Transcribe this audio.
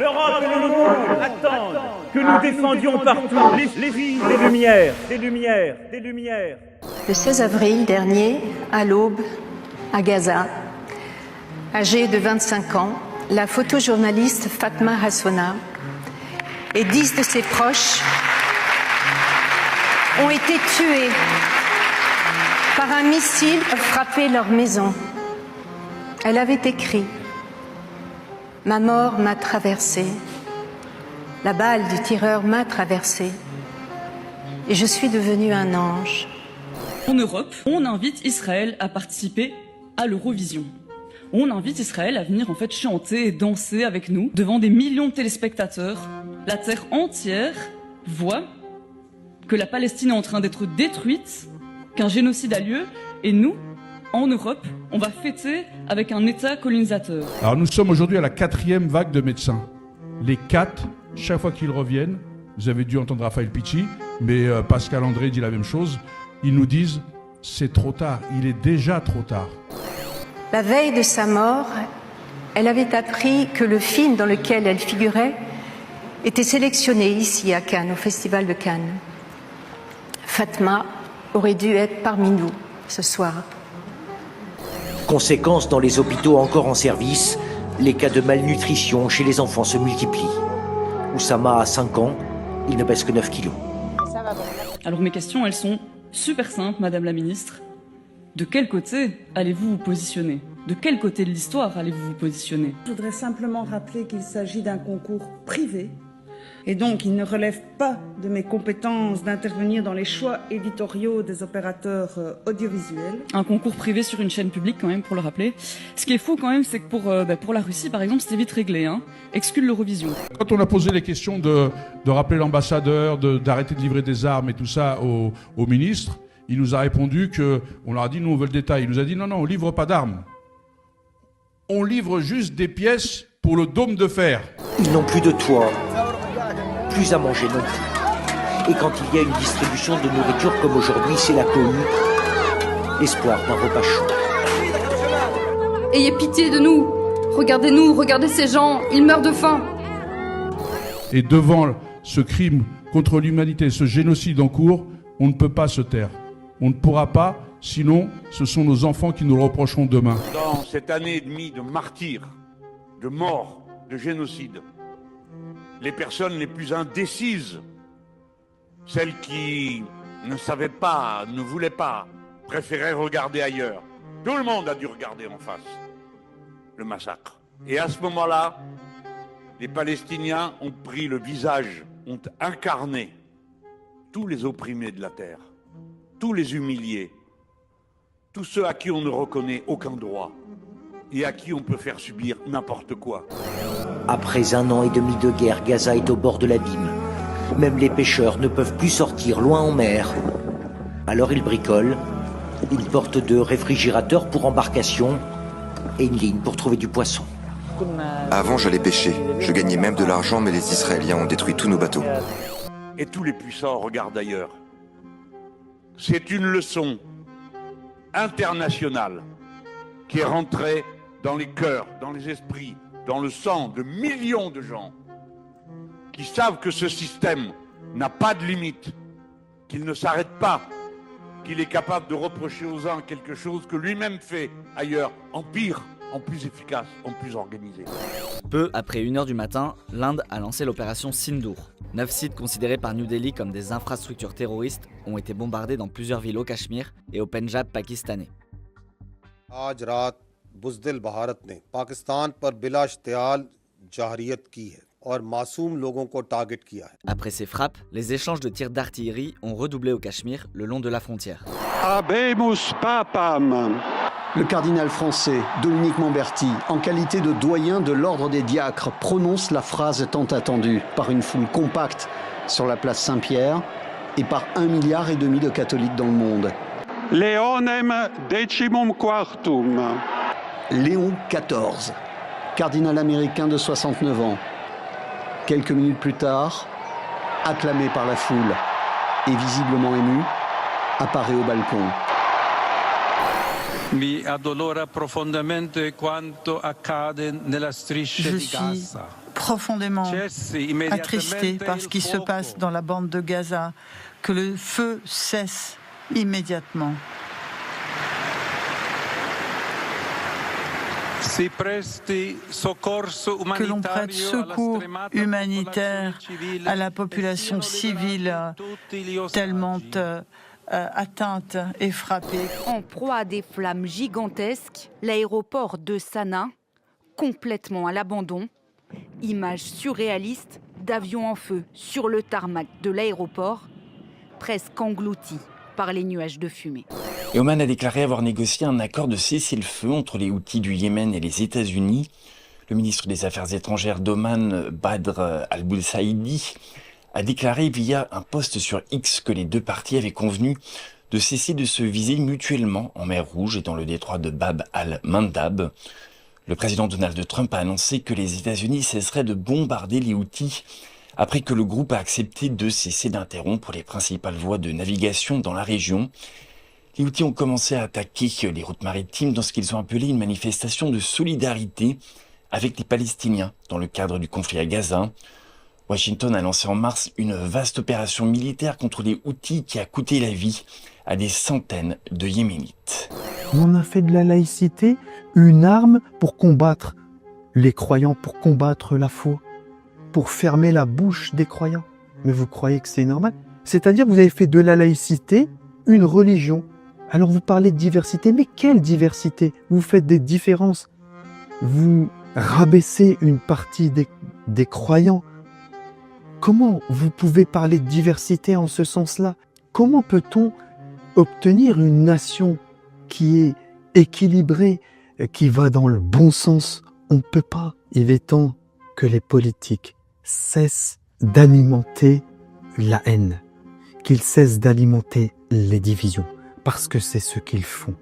l'Europe et le monde attendent que nous défendions partout l'esprit des Lumières, des Lumières, des Lumières. Le 16 avril dernier, à l'aube, à Gaza, âgée de 25 ans, la photojournaliste Fatma Hassouna et 10 de ses proches ont été tués par un missile qui a frappé leur maison. Elle avait écrit « Ma mort m'a traversée, la balle du tireur m'a traversée et je suis devenue un ange. » En Europe, on invite Israël à participer à l'Eurovision. On invite Israël à venir en fait chanter et danser avec nous devant des millions de téléspectateurs. La terre entière voit que la Palestine est en train d'être détruite, qu'un génocide a lieu, et nous, en Europe, on va fêter avec un État colonisateur. Alors nous sommes aujourd'hui à la 4e vague de médecins. Les 4, chaque fois qu'ils reviennent, vous avez dû entendre Raphaël Picci, mais Pascal André dit la même chose, ils nous disent « c'est trop tard, il est déjà trop tard ». La veille de sa mort, elle avait appris que le film dans lequel elle figurait était sélectionné ici à Cannes, au Festival de Cannes. Fatma aurait dû être parmi nous ce soir. Conséquence, dans les hôpitaux encore en service, les cas de malnutrition chez les enfants se multiplient. Oussama a 5 ans, il ne pèse que 9 kilos. Alors mes questions, elles sont super simples, Madame la Ministre. De quel côté allez-vous vous positionner? De quel côté de l'histoire allez-vous vous positionner? Je voudrais simplement rappeler qu'il s'agit d'un concours privé et donc il ne relève pas de mes compétences d'intervenir dans les choix éditoriaux des opérateurs audiovisuels. Un concours privé sur une chaîne publique quand même, pour le rappeler. Ce qui est fou quand même, c'est que pour la Russie, par exemple, c'était vite réglé, hein. Exclure l'Eurovision. Quand on a posé les questions de rappeler l'ambassadeur, d'arrêter de livrer des armes et tout ça au ministre, il nous a répondu on leur a dit, nous on veut le détail. Il nous a dit, non, on livre pas d'armes. On livre juste des pièces pour le dôme de fer. Ils n'ont plus de toit, plus à manger non plus. Et quand il y a une distribution de nourriture comme aujourd'hui, c'est la cohue, l'espoir d'un repas chaud. Ayez pitié de nous, regardez ces gens, ils meurent de faim. Et devant ce crime contre l'humanité, ce génocide en cours, on ne peut pas se taire. On ne pourra pas, sinon ce sont nos enfants qui nous le reprocheront demain. Dans cette année et demie de martyrs, de morts, de génocide, les personnes les plus indécises, celles qui ne savaient pas, ne voulaient pas, préféraient regarder ailleurs. Tout le monde a dû regarder en face le massacre. Et à ce moment-là, les Palestiniens ont pris le visage, ont incarné tous les opprimés de la terre, tous les humiliés, tous ceux à qui on ne reconnaît aucun droit et à qui on peut faire subir n'importe quoi. Après 1 an et demi de guerre, Gaza est au bord de l'abîme. Même les pêcheurs ne peuvent plus sortir loin en mer. Alors ils bricolent une porte de réfrigérateur pour embarcation et une ligne pour trouver du poisson. Avant, j'allais pêcher. Je gagnais même de l'argent, mais les Israéliens ont détruit tous nos bateaux. Et tous les puissants regardent ailleurs. C'est une leçon internationale qui est rentrée dans les cœurs, dans les esprits, dans le sang de millions de gens qui savent que ce système n'a pas de limite, qu'il ne s'arrête pas, qu'il est capable de reprocher aux uns quelque chose que lui-même fait ailleurs, en pire, en plus efficace, en plus organisé. Peu après 1h du matin, l'Inde a lancé l'opération Sindoor. 9 sites considérés par New Delhi comme des infrastructures terroristes ont été bombardés dans plusieurs villes au Cachemire et au Pendjab pakistanais. आज रात बुज़दिल भारत ने पाकिस्तान पर बिला इश्तियाल जाहरियत की है और मासूम लोगों को टारगेट किया है. Après ces frappes, les échanges de tirs d'artillerie ont redoublé au Cachemire le long de la frontière. Habemus papam. Le cardinal français Dominique Montberty, en qualité de doyen de l'ordre des diacres, prononce la phrase tant attendue par une foule compacte sur la place Saint-Pierre et par 1,5 milliard de catholiques dans le monde. Leonem decimum quartum. Léon XIV, cardinal américain de 69 ans. Quelques minutes plus tard, acclamé par la foule et visiblement ému, apparaît au balcon. Mi addolora profondamente quanto accade nella striscia di Gaza. profondément attristé par ce qui se passe dans la bande de Gaza, que le feu cesse immédiatement. Que l'on prête secours humanitaire à la population civile tellement atteinte et frappée. En proie à des flammes gigantesques, l'aéroport de Sanaa, complètement à l'abandon. Images surréalistes d'avions en feu sur le tarmac de l'aéroport, presque engloutis par les nuages de fumée. Et Oman a déclaré avoir négocié un accord de cessez-le-feu entre les Houthis du Yémen et les États-Unis. Le ministre des Affaires étrangères d'Oman, Badr al-Bulsaidi, a déclaré via un post sur X que les deux parties avaient convenu de cesser de se viser mutuellement en mer Rouge et dans le détroit de Bab al-Mandab. Le président Donald Trump a annoncé que les États-Unis cesseraient de bombarder les Houthis après que le groupe a accepté de cesser d'interrompre les principales voies de navigation dans la région. Les Houthis ont commencé à attaquer les routes maritimes dans ce qu'ils ont appelé une manifestation de solidarité avec les Palestiniens dans le cadre du conflit à Gaza. Washington a lancé en mars une vaste opération militaire contre les Houthis qui a coûté la vie à des centaines de Yéménites. On a fait de la laïcité une arme pour combattre les croyants, pour combattre la foi, pour fermer la bouche des croyants. Mais vous croyez que c'est normal? C'est-à-dire que vous avez fait de la laïcité une religion. Alors vous parlez de diversité, mais quelle diversité? Vous faites des différences. Vous rabaissez une partie des croyants. Comment vous pouvez parler de diversité en ce sens-là? Comment peut-on obtenir une nation qui est équilibrée, qui va dans le bon sens? On ne peut pas. Il est temps que les politiques cessent d'alimenter la haine, qu'ils cessent d'alimenter les divisions, parce que c'est ce qu'ils font.